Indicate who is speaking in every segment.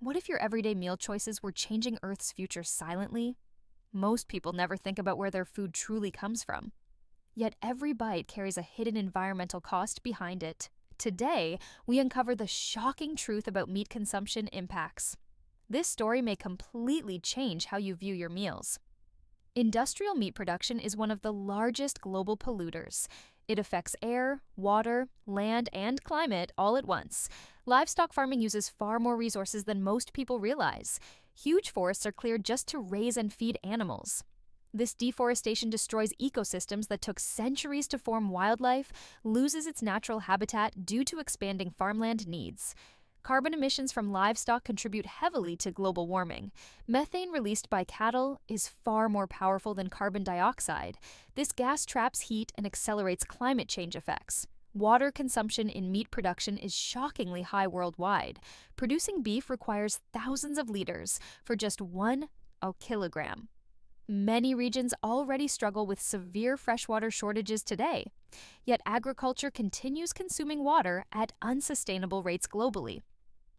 Speaker 1: What if your everyday meal choices were changing Earth's future silently? Most people never think about where their food truly comes from. Yet every bite carries a hidden environmental cost behind it. Today, we uncover the shocking truth about meat consumption impacts. This story may completely change how you view your meals. Industrial meat production is one of the largest global polluters. It affects air, water, land, and climate all at once. Livestock farming uses far more resources than most people realize. Huge forests are cleared just to raise and feed animals. This deforestation destroys ecosystems that took centuries to form. Wildlife loses its natural habitat due to expanding farmland needs. Carbon emissions from livestock contribute heavily to global warming. Methane released by cattle is far more powerful than carbon dioxide. This gas traps heat and accelerates climate change effects. Water consumption in meat production is shockingly high worldwide. Producing beef requires thousands of liters for just 1 kilogram. Many regions already struggle with severe freshwater shortages today. Yet agriculture continues consuming water at unsustainable rates globally.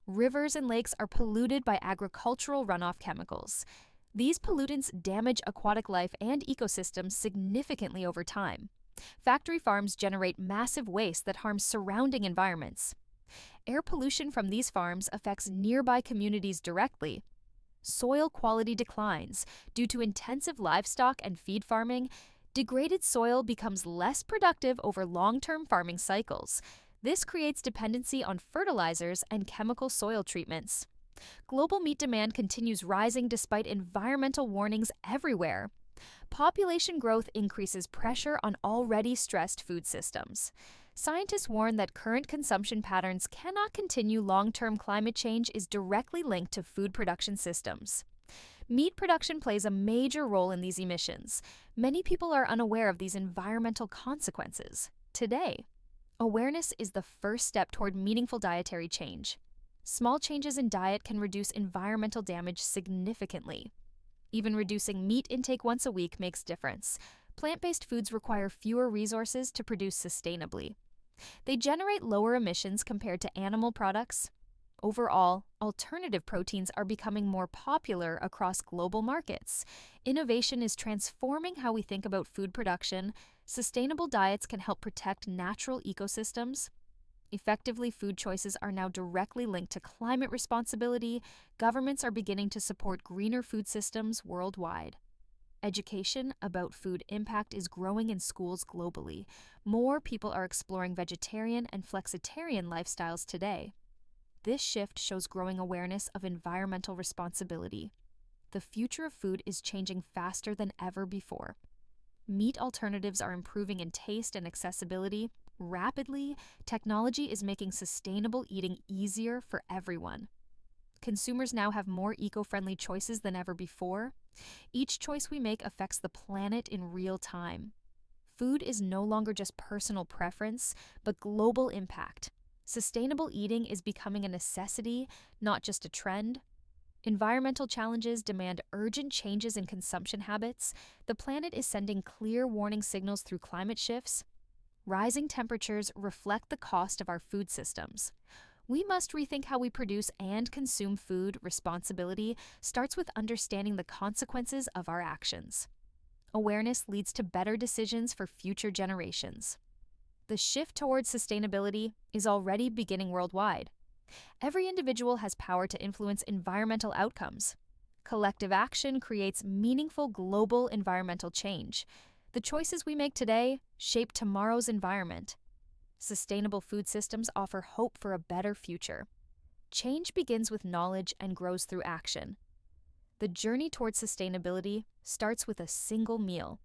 Speaker 1: Rivers and lakes are polluted by agricultural runoff chemicals. These pollutants damage aquatic life and ecosystems significantly over time. Factory farms generate massive waste that harms surrounding environments. Air pollution from these farms affects nearby communities directly. Soil quality declines due to intensive livestock and feed farming. Degraded soil becomes less productive over long-term farming cycles. This creates dependency on fertilizers and chemical soil treatments. Global meat demand continues rising despite environmental warnings everywhere. Population growth increases pressure on already stressed food systems. Scientists warn that current consumption patterns cannot continue. Long-term climate change is directly linked to food production systems. Meat production plays a major role in these emissions. Many people are unaware of these environmental consequences. Today, awareness is the first step toward meaningful dietary change. Small changes in diet can reduce environmental damage significantly. Even reducing meat intake once a week makes a difference. Plant-based foods require fewer resources to produce sustainably. They generate lower emissions compared to animal products. Overall, alternative proteins are becoming more popular across global markets. Innovation is transforming how we think about food production. Sustainable diets can help protect natural ecosystems. Effectively, food choices are now directly linked to climate responsibility. Governments are beginning to support greener food systems worldwide. Education about food impact is growing in schools globally. More people are exploring vegetarian and flexitarian lifestyles today. This shift shows growing awareness of environmental responsibility. The future of food is changing faster than ever before. Meat alternatives are improving in taste and accessibility. Rapidly, technology is making sustainable eating easier for everyone. Consumers now have more eco-friendly choices than ever before. Each choice we make affects the planet in real time. Food is no longer just personal preference, but global impact. Sustainable eating is becoming a necessity, not just a trend. Environmental challenges demand urgent changes in consumption habits. The planet is sending clear warning signals through climate shifts. Rising temperatures reflect the cost of our food systems. We must rethink how we produce and consume food. Responsibility starts with understanding the consequences of our actions. Awareness leads to better decisions for future generations. The shift towards sustainability is already beginning worldwide. Every individual has power to influence environmental outcomes. Collective action creates meaningful global environmental change. The choices we make today shape tomorrow's environment. Sustainable food systems offer hope for a better future. Change begins with knowledge and grows through action. The journey towards sustainability starts with a single meal.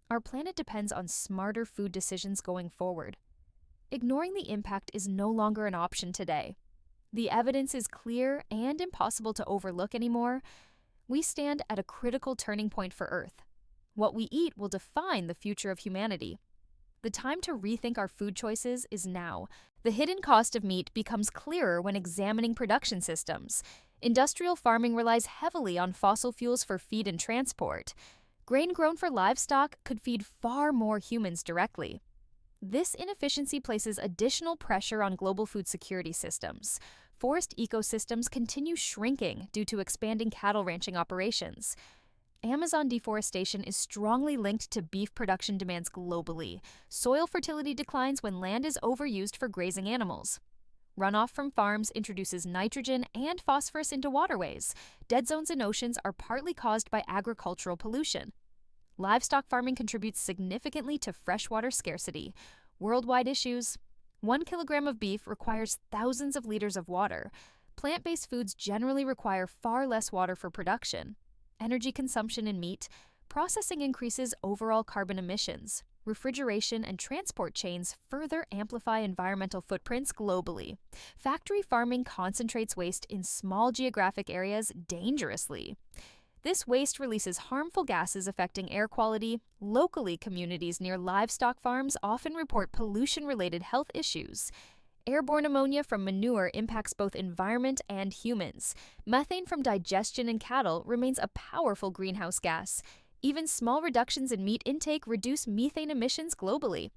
Speaker 1: Our planet depends on smarter food decisions going forward. Ignoring the impact is no longer an option today. The evidence is clear and impossible to overlook anymore. We stand at a critical turning point for Earth. What we eat will define the future of humanity. The time to rethink our food choices is now. The hidden cost of meat becomes clearer when examining production systems. Industrial farming relies heavily on fossil fuels for feed and transport. Grain grown for livestock could feed far more humans directly. This inefficiency places additional pressure on global food security systems. forest ecosystems continue shrinking due to expanding cattle ranching operations. Amazon deforestation is strongly linked to beef production demands globally. Soil fertility declines when land is overused for grazing animals. Runoff from farms introduces nitrogen and phosphorus into waterways. Dead zones in oceans are partly caused by agricultural pollution. Livestock farming contributes significantly to freshwater scarcity. Worldwide issues: 1 kilogram of beef requires thousands of liters of water. Plant-based foods generally require far less water for production. Energy consumption in meat. Processing increases overall carbon emissions. Refrigeration and transport chains further amplify environmental footprints globally. Factory farming concentrates waste in small geographic areas dangerously. This waste releases harmful gases affecting air quality. Locally, communities near livestock farms often report pollution-related health issues. Airborne ammonia from manure impacts both environment and humans. Methane from digestion in cattle remains a powerful greenhouse gas. Even small reductions in meat intake reduce methane emissions globally.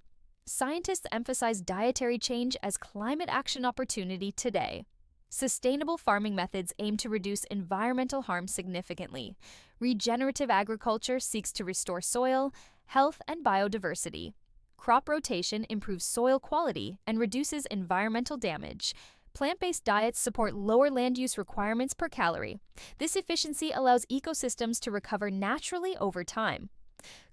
Speaker 1: Scientists emphasize dietary change as climate action opportunity today. Sustainable farming methods aim to reduce environmental harm significantly. Regenerative agriculture seeks to restore soil, health, and biodiversity. Crop rotation improves soil quality and reduces environmental damage. Plant-based diets support lower land use requirements per calorie. This efficiency allows ecosystems to recover naturally over time.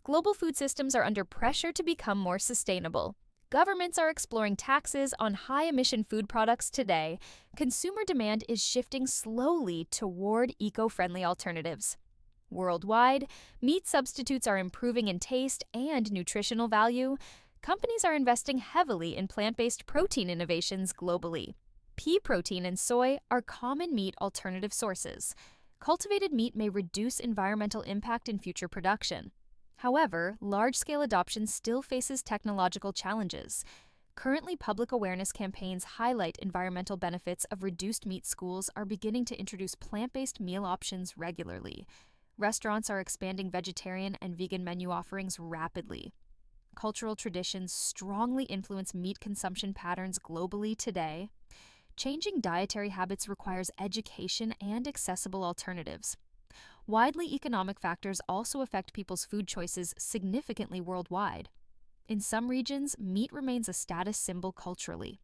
Speaker 1: Global food systems are under pressure to become more sustainable. Governments are exploring taxes on high-emission food products today. Consumer demand is shifting slowly toward eco-friendly alternatives. Worldwide, meat substitutes are improving in taste and nutritional value. Companies are investing heavily in plant-based protein innovations globally. Pea protein and soy are common meat alternative sources. Cultivated meat may reduce environmental impact in future production. However, large-scale adoption still faces technological challenges. Currently, public awareness campaigns highlight environmental benefits of reduced meat. Schools are beginning to introduce plant-based meal options regularly. Restaurants are expanding vegetarian and vegan menu offerings rapidly. Cultural traditions strongly influence meat consumption patterns globally today. Changing dietary habits requires education and accessible alternatives. Widely, economic factors also affect people's food choices significantly worldwide. In some regions, meat remains a status symbol culturally.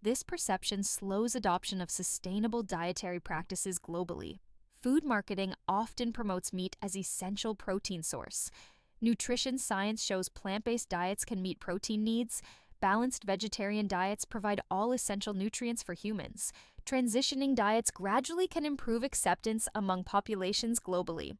Speaker 1: This perception slows adoption of sustainable dietary practices globally. Food marketing often promotes meat as essential protein source. Nutrition science shows plant-based diets can meet protein needs. Balanced vegetarian diets provide all essential nutrients for humans. Transitioning diets gradually can improve acceptance among populations globally.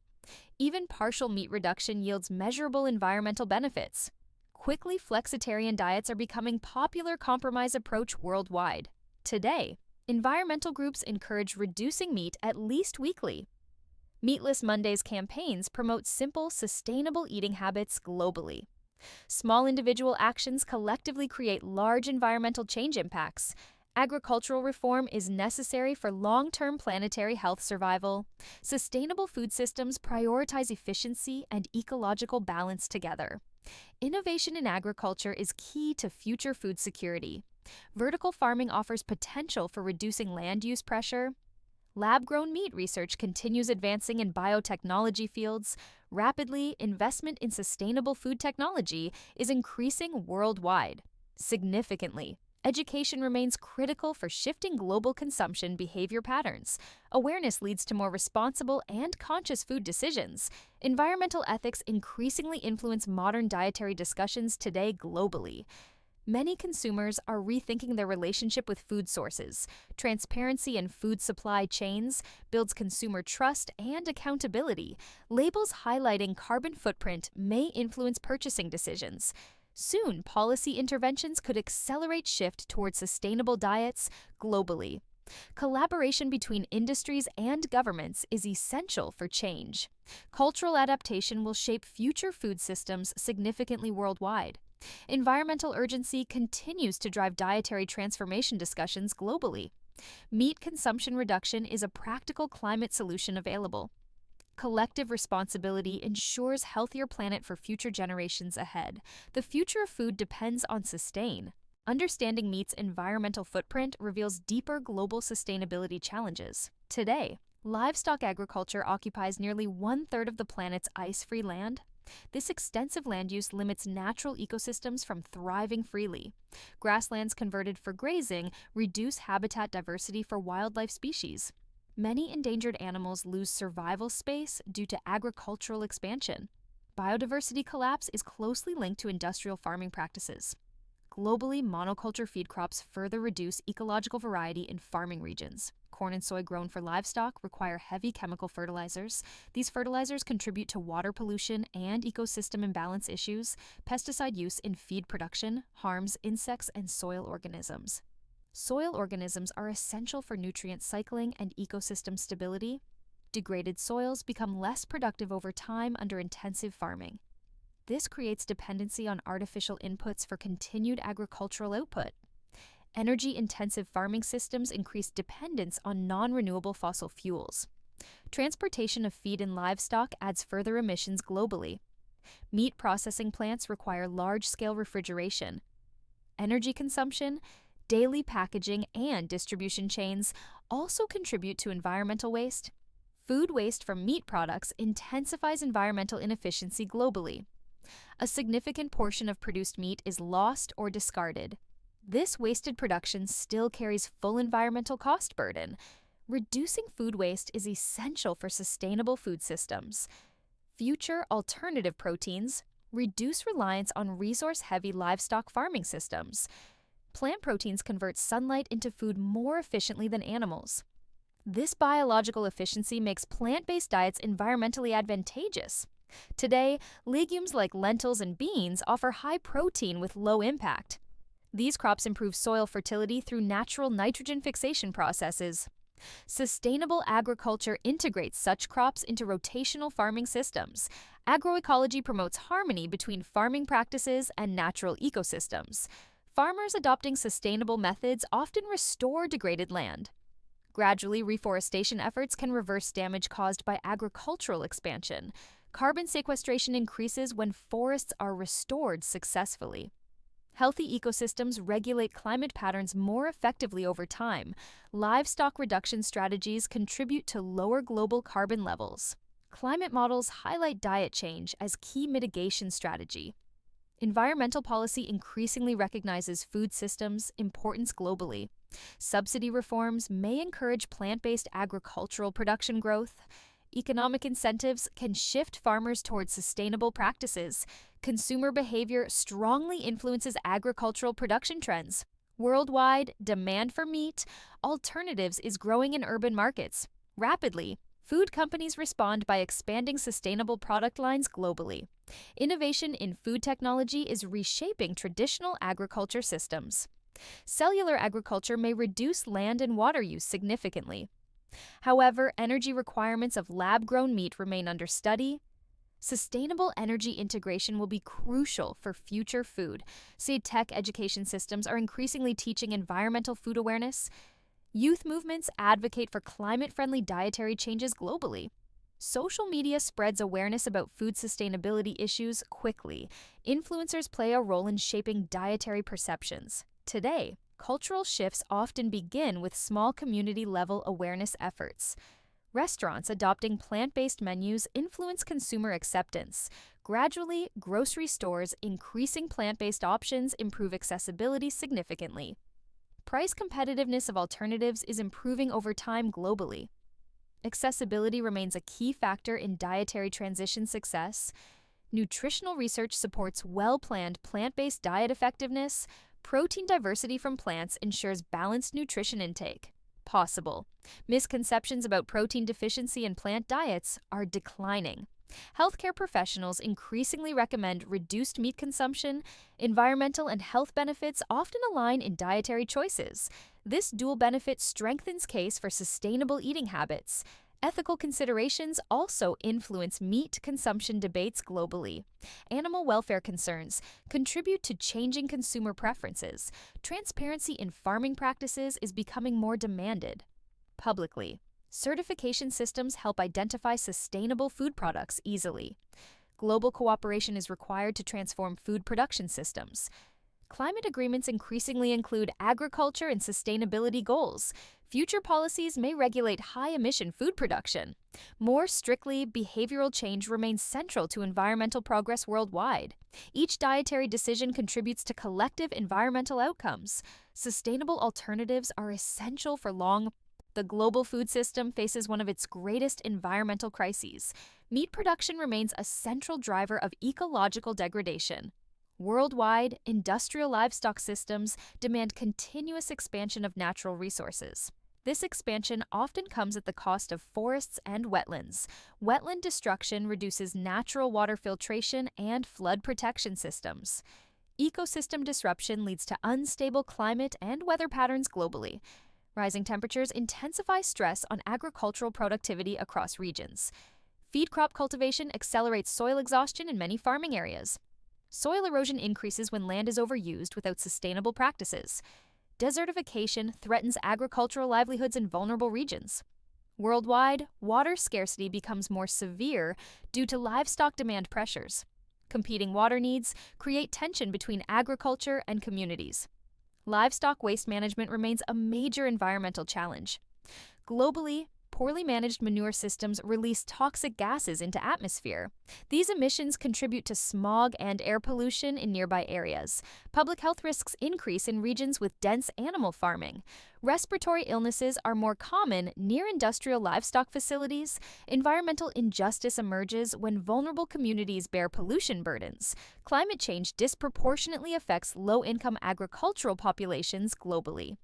Speaker 1: Even partial meat reduction yields measurable environmental benefits. Quickly, flexitarian diets are becoming a popular compromise approach worldwide. Today, environmental groups encourage reducing meat at least weekly. Meatless Mondays campaigns promote simple, sustainable eating habits globally. Small individual actions collectively create large environmental change impacts. Agricultural reform is necessary for long-term planetary health survival. Sustainable food systems prioritize efficiency and ecological balance together. Innovation in agriculture is key to future food security. Vertical farming offers potential for reducing land use pressure. Lab-grown meat research continues advancing in biotechnology fields. Rapidly, investment in sustainable food technology is increasing worldwide. Significantly, education remains critical for shifting global consumption behavior patterns. Awareness leads to more responsible and conscious food decisions. Environmental ethics increasingly influence modern dietary discussions today globally. Many consumers are rethinking their relationship with food sources. Transparency in food supply chains builds consumer trust and accountability. Labels highlighting carbon footprint may influence purchasing decisions. Soon, policy interventions could accelerate shift towards sustainable diets globally. Collaboration between industries and governments is essential for change. Cultural adaptation will shape future food systems significantly worldwide. Environmental urgency continues to drive dietary transformation discussions globally. Meat consumption reduction is a practical climate solution available. Collective responsibility ensures healthier planet for future generations ahead. The future of food depends on sustain. Understanding meat's environmental footprint reveals deeper global sustainability challenges. Today, livestock agriculture occupies nearly one-third of the planet's ice-free land. This extensive land use limits natural ecosystems from thriving freely. Grasslands converted for grazing reduce habitat diversity for wildlife species. Many endangered animals lose survival space due to agricultural expansion. Biodiversity collapse is closely linked to industrial farming practices. Globally, monoculture feed crops further reduce ecological variety in farming regions. Corn and soy grown for livestock require heavy chemical fertilizers. These fertilizers contribute to water pollution and ecosystem imbalance issues. Pesticide use in feed production harms insects and soil organisms. Soil organisms are essential for nutrient cycling and ecosystem stability. Degraded soils become less productive over time under intensive farming. This creates dependency on artificial inputs for continued agricultural output. Energy-intensive farming systems increase dependence on non-renewable fossil fuels. Transportation of feed and livestock adds further emissions globally. Meat processing plants require large-scale refrigeration. Energy consumption, daily packaging, and distribution chains also contribute to environmental waste. Food waste from meat products intensifies environmental inefficiency globally. A significant portion of produced meat is lost or discarded. This wasted production still carries full environmental cost burden. Reducing food waste is essential for sustainable food systems. Future alternative proteins reduce reliance on resource-heavy livestock farming systems. Plant proteins convert sunlight into food more efficiently than animals. This biological efficiency makes plant-based diets environmentally advantageous. Today, legumes like lentils and beans offer high protein with low impact. These crops improve soil fertility through natural nitrogen fixation processes. Sustainable agriculture integrates such crops into rotational farming systems. Agroecology promotes harmony between farming practices and natural ecosystems. Farmers adopting sustainable methods often restore degraded land. Gradually, reforestation efforts can reverse damage caused by agricultural expansion. Carbon sequestration increases when forests are restored successfully. Healthy ecosystems regulate climate patterns more effectively over time. Livestock reduction strategies contribute to lower global carbon levels. Climate models highlight diet change as key mitigation strategy. Environmental policy increasingly recognizes food systems' importance globally. Subsidy reforms may encourage plant-based agricultural production growth. Economic incentives can shift farmers towards sustainable practices. Consumer behavior strongly influences agricultural production trends. Worldwide, demand for meat alternatives is growing in urban markets. Rapidly, food companies respond by expanding sustainable product lines globally. Innovation in food technology is reshaping traditional agriculture systems. Cellular agriculture may reduce land and water use significantly. However, energy requirements of lab-grown meat remain under study. Sustainable energy integration will be crucial for future food. Seed tech education systems are increasingly teaching environmental food awareness. Youth movements advocate for climate-friendly dietary changes globally. Social media spreads awareness about food sustainability issues quickly. Influencers play a role in shaping dietary perceptions. Today, cultural shifts often begin with small community-level awareness efforts. Restaurants adopting plant-based menus influence consumer acceptance. Gradually, grocery stores increasing plant-based options improve accessibility significantly. Price competitiveness of alternatives is improving over time globally. Accessibility remains a key factor in dietary transition success. Nutritional research supports well-planned plant-based diet effectiveness. Protein diversity from plants ensures balanced nutrition intake. Possible. Misconceptions about protein deficiency in plant diets are declining. Healthcare professionals increasingly recommend reduced meat consumption. Environmental and health benefits often align in dietary choices. This dual benefit strengthens case for sustainable eating habits. Ethical considerations also influence meat consumption debates globally. Animal welfare concerns contribute to changing consumer preferences. Transparency in farming practices is becoming more demanded. Publicly, certification systems help identify sustainable food products easily. Global cooperation is required to transform food production systems. climate agreements increasingly include agriculture and sustainability goals. Future policies may regulate high emission food production. More strictly, behavioral change remains central to environmental progress worldwide. Each dietary decision contributes to collective environmental outcomes. Sustainable alternatives are essential for long. The global food system faces one of its greatest environmental crises. Meat production remains a central driver of ecological degradation. Worldwide, industrial livestock systems demand continuous expansion of natural resources. This expansion often comes at the cost of forests and wetlands. Wetland destruction reduces natural water filtration and flood protection systems. Ecosystem disruption leads to unstable climate and weather patterns globally. Rising temperatures intensify stress on agricultural productivity across regions. Feed crop cultivation accelerates soil exhaustion in many farming areas. Soil erosion increases when land is overused without sustainable practices. Desertification threatens agricultural livelihoods in vulnerable regions. Worldwide, water scarcity becomes more severe due to livestock demand pressures. Competing water needs create tension between agriculture and communities. Livestock waste management remains a major environmental challenge. Globally, poorly managed manure systems release toxic gases into atmosphere. These emissions contribute to smog and air pollution in nearby areas. Public health risks increase in regions with dense animal farming. Respiratory illnesses are more common near industrial livestock facilities. Environmental injustice emerges when vulnerable communities bear pollution burdens. Climate change disproportionately affects low-income agricultural populations globally.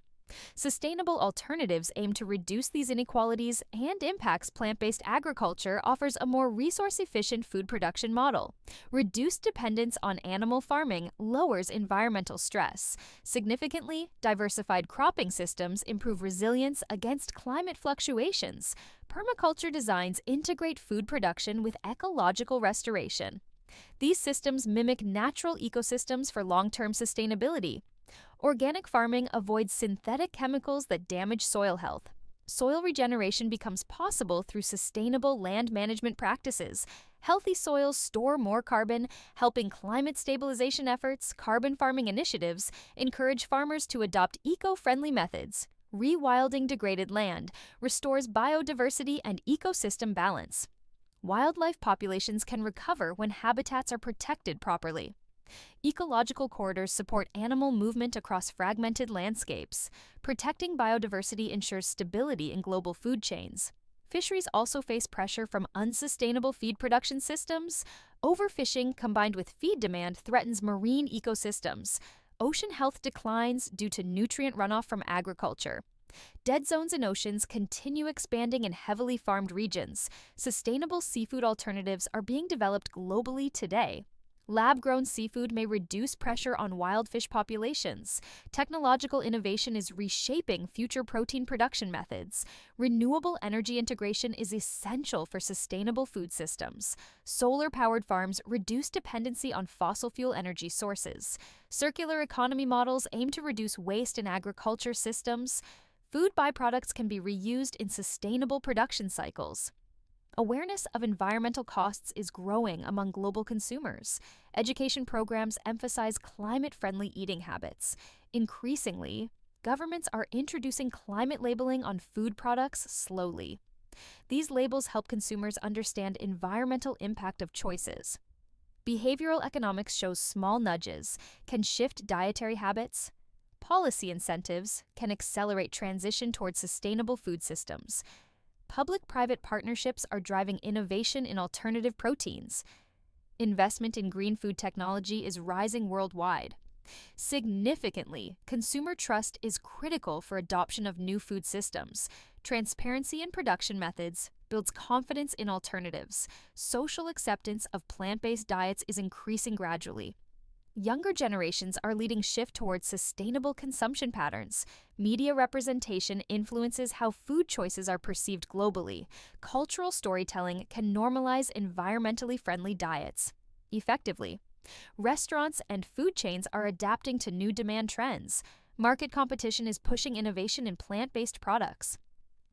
Speaker 1: Sustainable alternatives aim to reduce these inequalities and impacts. Plant-based agriculture offers a more resource-efficient food production model. Reduced dependence on animal farming lowers environmental stress. Significantly, diversified cropping systems improve resilience against climate fluctuations. Permaculture designs integrate food production with ecological restoration. These systems mimic natural ecosystems for long-term sustainability. Organic farming avoids synthetic chemicals that damage soil health. Soil regeneration becomes possible through sustainable land management practices. Healthy soils store more carbon, helping climate stabilization efforts. Carbon farming initiatives encourage farmers to adopt eco-friendly methods. Rewilding degraded land restores biodiversity and ecosystem balance. Wildlife populations can recover when habitats are protected properly. Ecological corridors support animal movement across fragmented landscapes. Protecting biodiversity ensures stability in global food chains. Fisheries also face pressure from unsustainable feed production systems. Overfishing combined with feed demand threatens marine ecosystems. Ocean health declines due to nutrient runoff from agriculture. Dead zones in oceans continue expanding in heavily farmed regions. Sustainable seafood alternatives are being developed globally today. Lab-grown seafood may reduce pressure on wild fish populations. Technological innovation is reshaping future protein production methods. Renewable energy integration is essential for sustainable food systems. Solar-powered farms reduce dependency on fossil fuel energy sources. Circular economy models aim to reduce waste in agriculture systems. Food byproducts can be reused in sustainable production cycles. Awareness of environmental costs is growing among global consumers. Education programs emphasize climate-friendly eating habits. Increasingly, governments are introducing climate labeling on food products slowly. These labels help consumers understand environmental impact of choices. Behavioral economics shows small nudges can shift dietary habits. Policy incentives can accelerate transition towards sustainable food systems. Public-private partnerships are driving innovation in alternative proteins. Investment in green food technology is rising worldwide. Significantly, consumer trust is critical for adoption of new food systems. Transparency in production methods builds confidence in alternatives. Social acceptance of plant-based diets is increasing gradually. Younger generations are leading shift towards sustainable consumption patterns. Media representation influences how food choices are perceived globally. Cultural storytelling can normalize environmentally friendly diets effectively. Restaurants and food chains are adapting to new demand trends. Market competition is pushing innovation in plant-based products.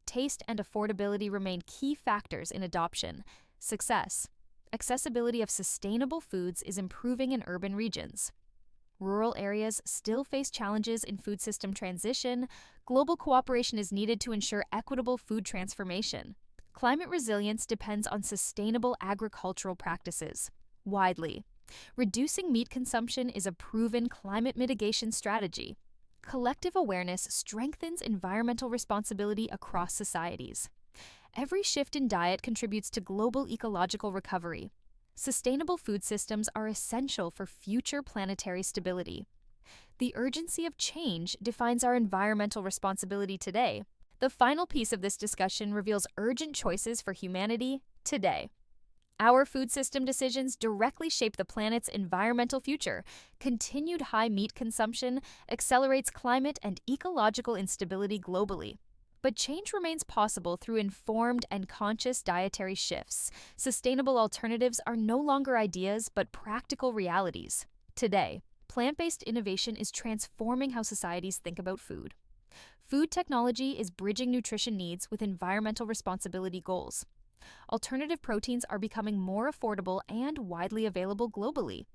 Speaker 1: Taste and affordability remain key factors in adoption. Success. Accessibility of sustainable foods is improving in urban regions. Rural areas still face challenges in food system transition. Global cooperation is needed to ensure equitable food transformation. Climate resilience depends on sustainable agricultural practices. Widely, reducing meat consumption is a proven climate mitigation strategy. Collective awareness strengthens environmental responsibility across societies. Every shift in diet contributes to global ecological recovery. Sustainable food systems are essential for future planetary stability. The urgency of change defines our environmental responsibility today. The final piece of this discussion reveals urgent choices for humanity today. Our food system decisions directly shape the planet's environmental future. Continued high meat consumption accelerates climate and ecological instability globally. But change remains possible through informed and conscious dietary shifts. Sustainable alternatives are no longer ideas, but practical realities. Today, plant-based innovation is transforming how societies think about food. Food technology is bridging nutrition needs with environmental responsibility goals. Alternative proteins are becoming more affordable and widely available globally.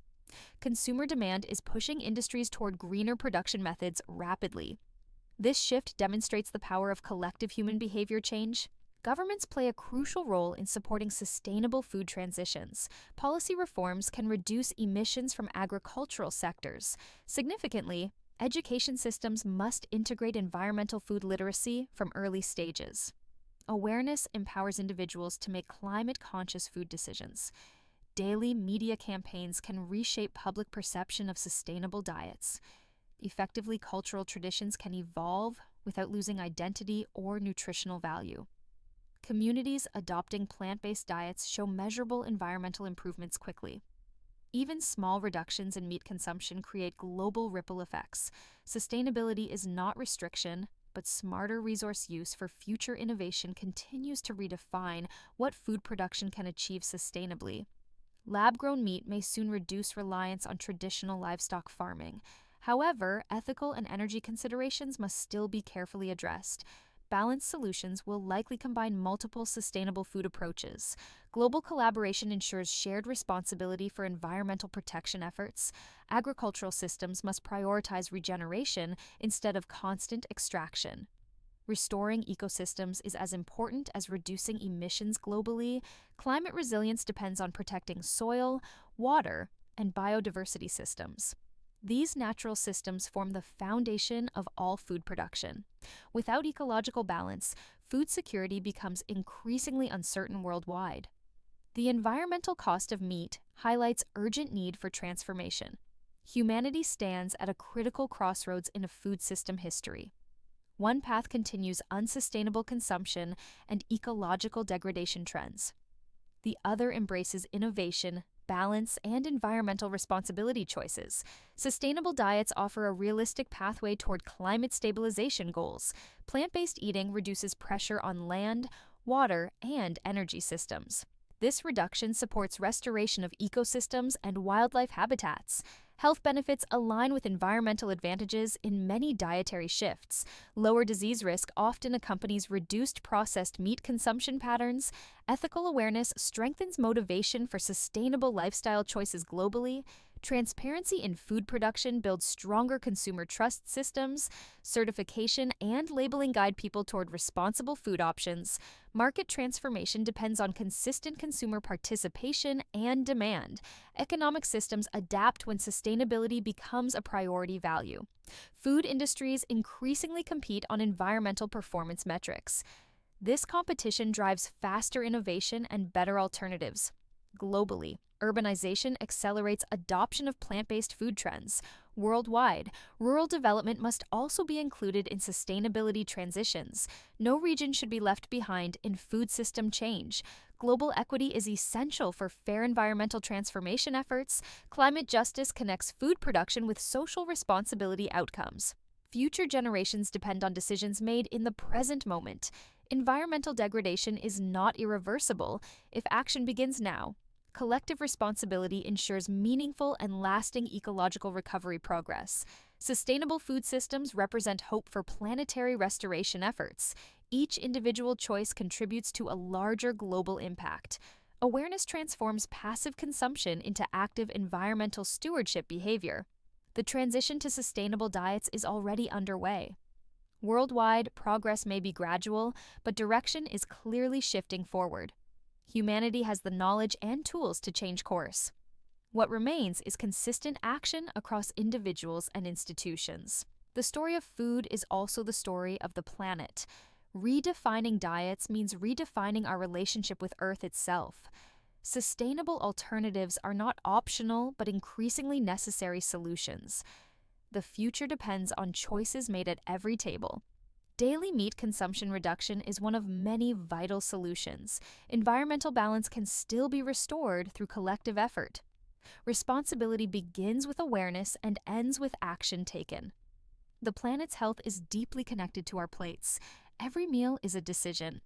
Speaker 1: Consumer demand is pushing industries toward greener production methods rapidly. This shift demonstrates the power of collective human behavior change. Governments play a crucial role in supporting sustainable food transitions. Policy reforms can reduce emissions from agricultural sectors. Significantly, education systems must integrate environmental food literacy from early stages. Awareness empowers individuals to make climate-conscious food decisions. Daily media campaigns can reshape public perception of sustainable diets. Effectively, cultural traditions can evolve without losing identity or nutritional value. Communities adopting plant-based diets show measurable environmental improvements quickly. Even small reductions in meat consumption create global ripple effects. Sustainability is not restriction, but smarter resource use for future innovation continues to redefine what food production can achieve sustainably. Lab-grown meat may soon reduce reliance on traditional livestock farming. However, ethical and energy considerations must still be carefully addressed. Balanced solutions will likely combine multiple sustainable food approaches. Global collaboration ensures shared responsibility for environmental protection efforts. Agricultural systems must prioritize regeneration instead of constant extraction. Restoring ecosystems is as important as reducing emissions globally. Climate resilience depends on protecting soil, water, and biodiversity systems. These natural systems form the foundation of all food production. Without ecological balance, food security becomes increasingly uncertain worldwide. The environmental cost of meat highlights urgent need for transformation. Humanity stands at a critical crossroads in a food system history. One path continues unsustainable consumption and ecological degradation trends. The other embraces innovation, balance, and environmental responsibility choices. Sustainable diets offer a realistic pathway toward climate stabilization goals. Plant-based eating reduces pressure on land, water, and energy systems. This reduction supports restoration of ecosystems and wildlife habitats. Health benefits align with environmental advantages in many dietary shifts. Lower disease risk often accompanies reduced processed meat consumption patterns. Ethical awareness strengthens motivation for sustainable lifestyle choices globally. Transparency in food production builds stronger consumer trust systems. Certification and labeling guide people toward responsible food options. Market transformation depends on consistent consumer participation and demand. Economic systems adapt when sustainability becomes a priority value. Food industries increasingly compete on environmental performance metrics. This competition drives faster innovation and better alternatives. Globally, urbanization accelerates adoption of plant-based food trends. Worldwide, rural development must also be included in sustainability transitions. No region should be left behind in food system change. Global equity is essential for fair environmental transformation efforts. Climate justice connects food production with social responsibility outcomes. Future generations depend on decisions made in the present moment. Environmental degradation is not irreversible if action begins now. Collective responsibility ensures meaningful and lasting ecological recovery progress. Sustainable food systems represent hope for planetary restoration efforts. Each individual choice contributes to a larger global impact. Awareness transforms passive consumption into active environmental stewardship behavior. The transition to sustainable diets is already underway. Worldwide, progress may be gradual, but direction is clearly shifting forward. Humanity has the knowledge and tools to change course. What remains is consistent action across individuals and institutions. The story of food is also the story of the planet. Redefining diets means redefining our relationship with Earth itself. Sustainable alternatives are not optional, but increasingly necessary solutions. The future depends on choices made at every table. Daily meat consumption reduction is one of many vital solutions. Environmental balance can still be restored through collective effort. Responsibility begins with awareness and ends with action taken. The planet's health is deeply connected to our plates. Every meal is a decision.